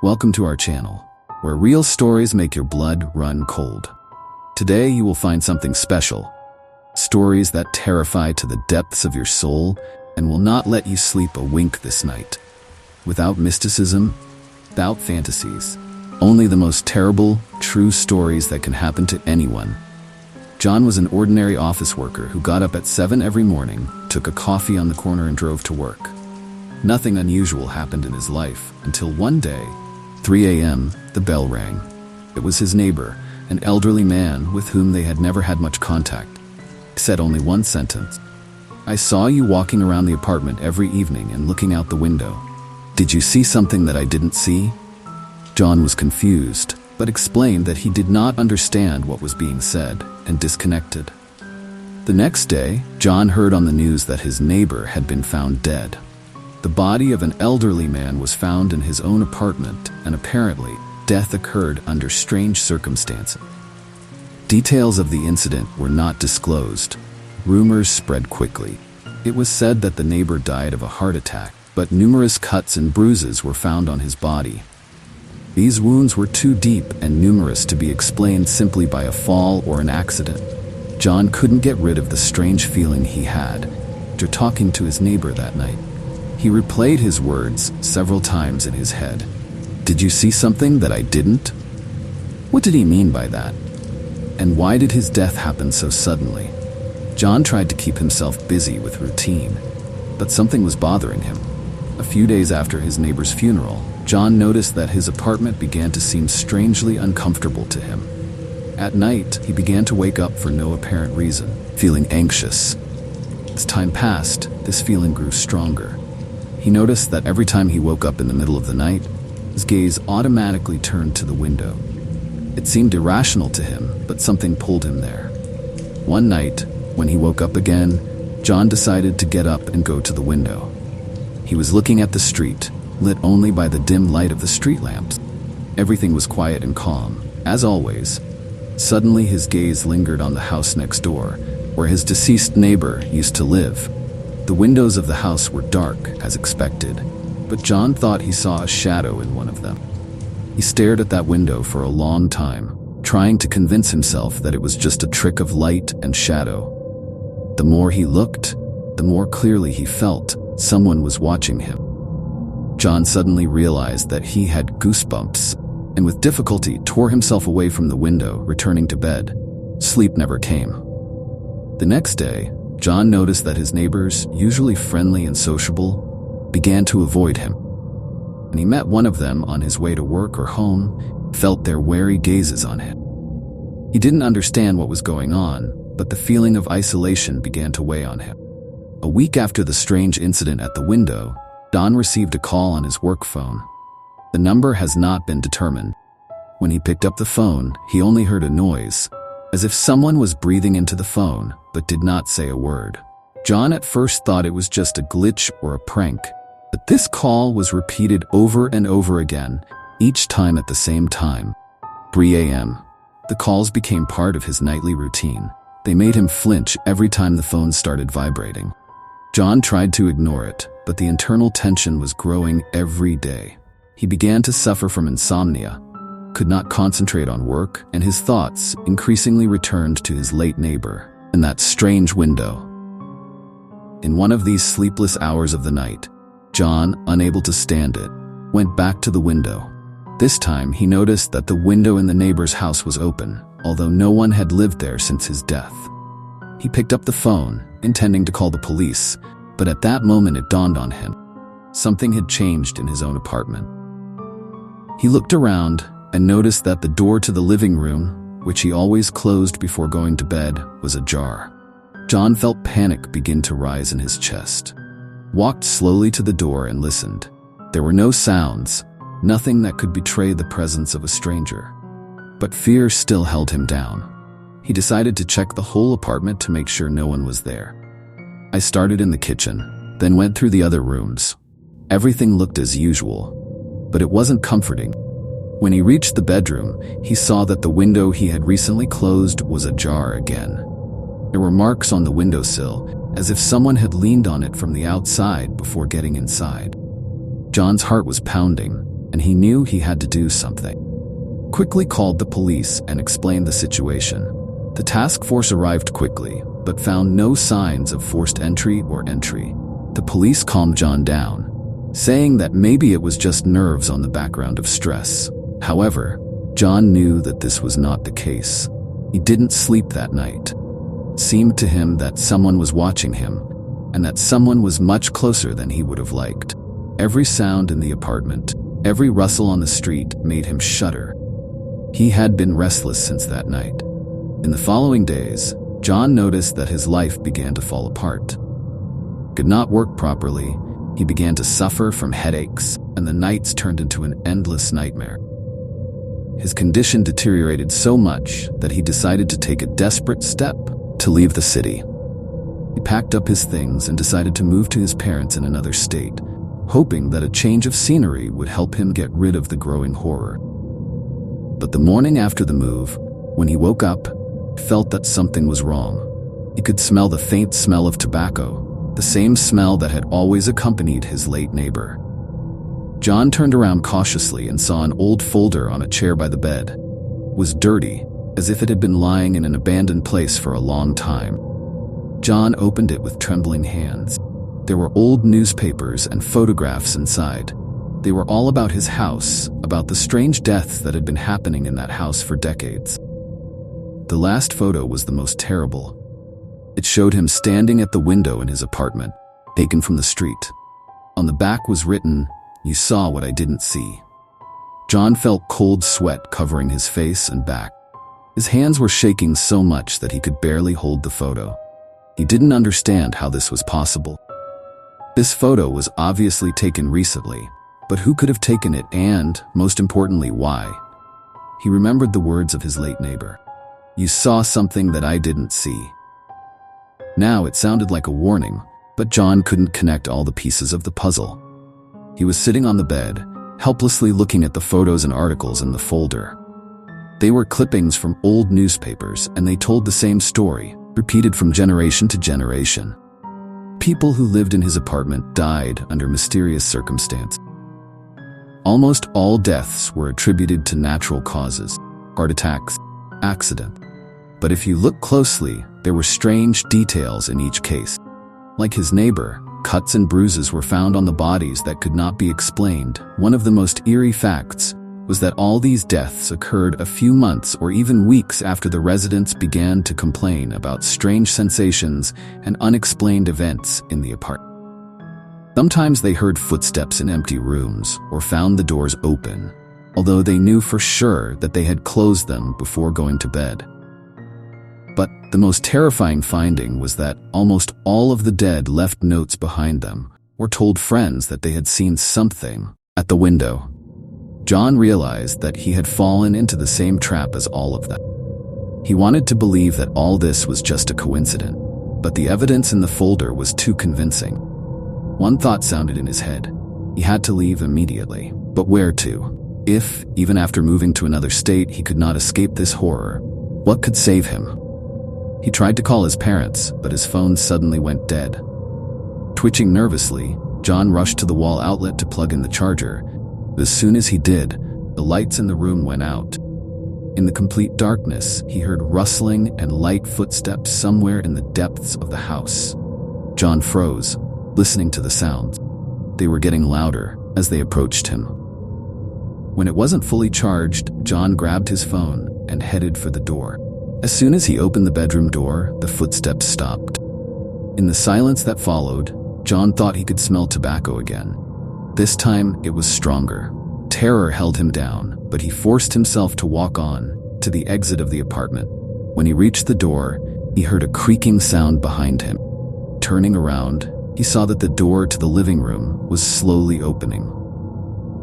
Welcome to our channel, where real stories make your blood run cold. Today you will find something special. Stories that terrify to the depths of your soul and will not let you sleep a wink this night. Without mysticism, without fantasies, only the most terrible, true stories that can happen to anyone. John was an ordinary office worker who got up at 7 every morning, took a coffee on the corner and drove to work. Nothing unusual happened in his life until one day, 3 a.m., the bell rang. It was his neighbor, an elderly man with whom they had never had much contact. He said only one sentence. "I saw you walking around the apartment every evening and looking out the window. Did you see something that I didn't see?" John was confused, but explained that he did not understand what was being said and disconnected. The next day, John heard on the news that his neighbor had been found dead. The body of an elderly man was found in his own apartment, and apparently, death occurred under strange circumstances. Details of the incident were not disclosed. Rumors spread quickly. It was said that the neighbor died of a heart attack, but numerous cuts and bruises were found on his body. These wounds were too deep and numerous to be explained simply by a fall or an accident. John couldn't get rid of the strange feeling he had after talking to his neighbor that night. He replayed his words several times in his head. "Did you see something that I didn't?" What did he mean by that? And why did his death happen so suddenly? John tried to keep himself busy with routine, but something was bothering him. A few days after his neighbor's funeral, John noticed that his apartment began to seem strangely uncomfortable to him. At night, he began to wake up for no apparent reason, feeling anxious. As time passed, this feeling grew stronger. He noticed that every time he woke up in the middle of the night, his gaze automatically turned to the window. It seemed irrational to him, but something pulled him there. One night, when he woke up again, John decided to get up and go to the window. He was looking at the street, lit only by the dim light of the street lamps. Everything was quiet and calm, as always. Suddenly his gaze lingered on the house next door, where his deceased neighbor used to live. The windows of the house were dark, as expected, but John thought he saw a shadow in one of them. He stared at that window for a long time, trying to convince himself that it was just a trick of light and shadow. The more he looked, the more clearly he felt someone was watching him. John suddenly realized that he had goosebumps, and with difficulty tore himself away from the window, returning to bed. Sleep never came. The next day, John noticed that his neighbors, usually friendly and sociable, began to avoid him. When he met one of them on his way to work or home, felt their wary gazes on him. He didn't understand what was going on, but the feeling of isolation began to weigh on him. A week after the strange incident at the window, John received a call on his work phone. The number has not been determined. When he picked up the phone, he only heard a noise, as if someone was breathing into the phone, but did not say a word. John at first thought it was just a glitch or a prank, but this call was repeated over and over again, each time at the same time. 3 a.m. The calls became part of his nightly routine. They made him flinch every time the phone started vibrating. John tried to ignore it, but the internal tension was growing every day. He began to suffer from insomnia, could not concentrate on work, and his thoughts increasingly returned to his late neighbor and that strange window. In one of these sleepless hours of the night, John, unable to stand it, went back to the window. This time he noticed that the window in the neighbor's house was open, although no one had lived there since his death. He picked up the phone, intending to call the police, but at that moment it dawned on him. Something had changed in his own apartment. He looked around and noticed that the door to the living room, which he always closed before going to bed, was ajar. John felt panic begin to rise in his chest. Walked slowly to the door and listened. There were no sounds, nothing that could betray the presence of a stranger. But fear still held him down. He decided to check the whole apartment to make sure no one was there. I started in the kitchen, then went through the other rooms. Everything looked as usual, but it wasn't comforting. When he reached the bedroom, he saw that the window he had recently closed was ajar again. There were marks on the windowsill, as if someone had leaned on it from the outside before getting inside. John's heart was pounding, and he knew he had to do something. Quickly called the police and explained the situation. The task force arrived quickly, but found no signs of forced entry or entry. The police calmed John down, saying that maybe it was just nerves on the background of stress. However, John knew that this was not the case. He didn't sleep that night. It seemed to him that someone was watching him, and that someone was much closer than he would have liked. Every sound in the apartment, every rustle on the street made him shudder. He had been restless since that night. In the following days, John noticed that his life began to fall apart. He could not work properly, he began to suffer from headaches, and the nights turned into an endless nightmare. His condition deteriorated so much that he decided to take a desperate step to leave the city. He packed up his things and decided to move to his parents in another state, hoping that a change of scenery would help him get rid of the growing horror. But the morning after the move, when he woke up, he felt that something was wrong. He could smell the faint smell of tobacco, the same smell that had always accompanied his late neighbor. John turned around cautiously and saw an old folder on a chair by the bed. It was dirty, as if it had been lying in an abandoned place for a long time. John opened it with trembling hands. There were old newspapers and photographs inside. They were all about his house, about the strange deaths that had been happening in that house for decades. The last photo was the most terrible. It showed him standing at the window in his apartment, taken from the street. On the back was written, "You saw what I didn't see." John felt cold sweat covering his face and back. His hands were shaking so much that he could barely hold the photo. He didn't understand how this was possible. This photo was obviously taken recently, but who could have taken it and, most importantly, why? He remembered the words of his late neighbor. "You saw something that I didn't see." Now it sounded like a warning, but John couldn't connect all the pieces of the puzzle. He was sitting on the bed, helplessly looking at the photos and articles in the folder. They were clippings from old newspapers, and they told the same story, repeated from generation to generation. People who lived in his apartment died under mysterious circumstances. Almost all deaths were attributed to natural causes, heart attacks, accident. But if you look closely, there were strange details in each case. Like his neighbor, cuts and bruises were found on the bodies that could not be explained. One of the most eerie facts was that all these deaths occurred a few months or even weeks after the residents began to complain about strange sensations and unexplained events in the apartment. Sometimes they heard footsteps in empty rooms or found the doors open, although they knew for sure that they had closed them before going to bed. But the most terrifying finding was that almost all of the dead left notes behind them or told friends that they had seen something at the window. John realized that he had fallen into the same trap as all of them. He wanted to believe that all this was just a coincidence, but the evidence in the folder was too convincing. One thought sounded in his head. He had to leave immediately. But where to? If, even after moving to another state, he could not escape this horror, what could save him? He tried to call his parents, but his phone suddenly went dead. Twitching nervously, John rushed to the wall outlet to plug in the charger. As soon as he did, the lights in the room went out. In the complete darkness, he heard rustling and light footsteps somewhere in the depths of the house. John froze, listening to the sounds. They were getting louder as they approached him. When it wasn't fully charged, John grabbed his phone and headed for the door. As soon as he opened the bedroom door, the footsteps stopped. In the silence that followed, John thought he could smell tobacco again. This time, it was stronger. Terror held him down, but he forced himself to walk on to the exit of the apartment. When he reached the door, he heard a creaking sound behind him. Turning around, he saw that the door to the living room was slowly opening.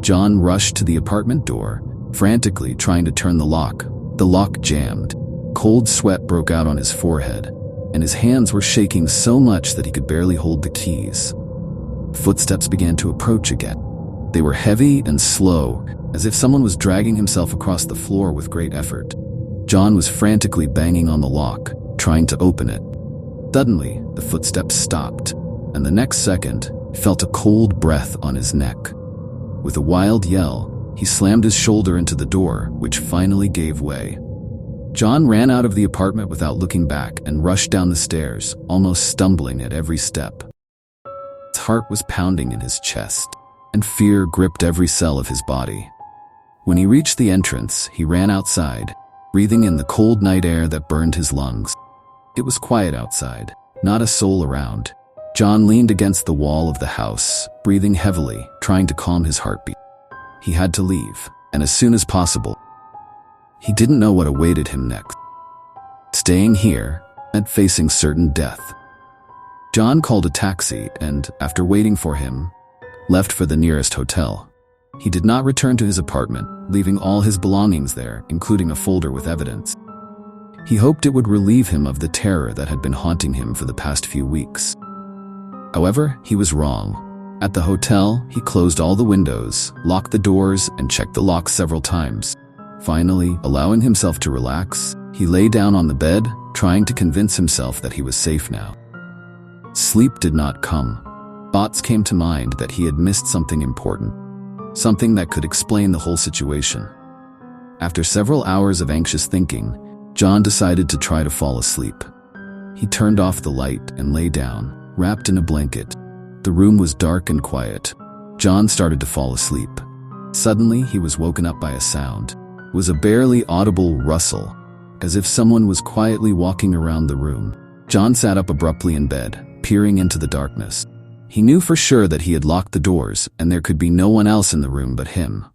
John rushed to the apartment door, frantically trying to turn the lock. The lock jammed. Cold sweat broke out on his forehead, and his hands were shaking so much that he could barely hold the keys. Footsteps began to approach again. They were heavy and slow, as if someone was dragging himself across the floor with great effort. John was frantically banging on the lock, trying to open it. Suddenly, the footsteps stopped, and the next second, he felt a cold breath on his neck. With a wild yell, He slammed his shoulder into the door, which finally gave way. John ran out of the apartment without looking back and rushed down the stairs, almost stumbling at every step. His heart was pounding in his chest, and fear gripped every cell of his body. When he reached the entrance, he ran outside, breathing in the cold night air that burned his lungs. It was quiet outside, not a soul around. John leaned against the wall of the house, breathing heavily, trying to calm his heartbeat. He had to leave, and as soon as possible. He didn't know what awaited him next. Staying here meant facing certain death. John called a taxi and, after waiting for him, left for the nearest hotel. He did not return to his apartment, leaving all his belongings there, including a folder with evidence. He hoped it would relieve him of the terror that had been haunting him for the past few weeks. However, he was wrong. At the hotel, he closed all the windows, locked the doors, and checked the locks several times. Finally, allowing himself to relax, he lay down on the bed, trying to convince himself that he was safe now. Sleep did not come. Thoughts came to mind that he had missed something important, something that could explain the whole situation. After several hours of anxious thinking, John decided to try to fall asleep. He turned off the light and lay down, wrapped in a blanket. The room was dark and quiet. John started to fall asleep. Suddenly, he was woken up by a sound. It was a barely audible rustle, as if someone was quietly walking around the room. John sat up abruptly in bed, peering into the darkness. He knew for sure that he had locked the doors and there could be no one else in the room but him.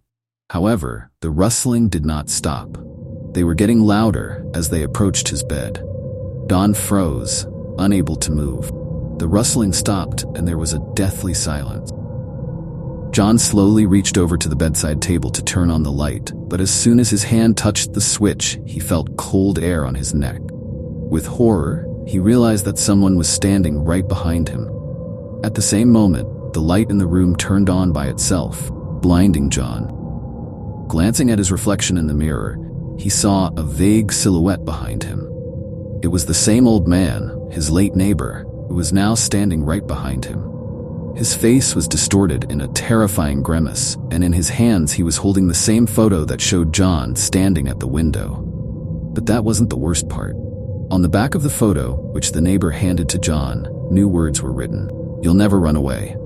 However, the rustling did not stop. They were getting louder as they approached his bed. John froze, unable to move. The rustling stopped and there was a deathly silence. John slowly reached over to the bedside table to turn on the light, but as soon as his hand touched the switch, he felt cold air on his neck. With horror, he realized that someone was standing right behind him. At the same moment, the light in the room turned on by itself, blinding John. Glancing at his reflection in the mirror, he saw a vague silhouette behind him. It was the same old man, his late neighbor, who was now standing right behind him. His face was distorted in a terrifying grimace, and in his hands he was holding the same photo that showed John standing at the window. But that wasn't the worst part. On the back of the photo, which the neighbor handed to John, new words were written. "You'll never run away.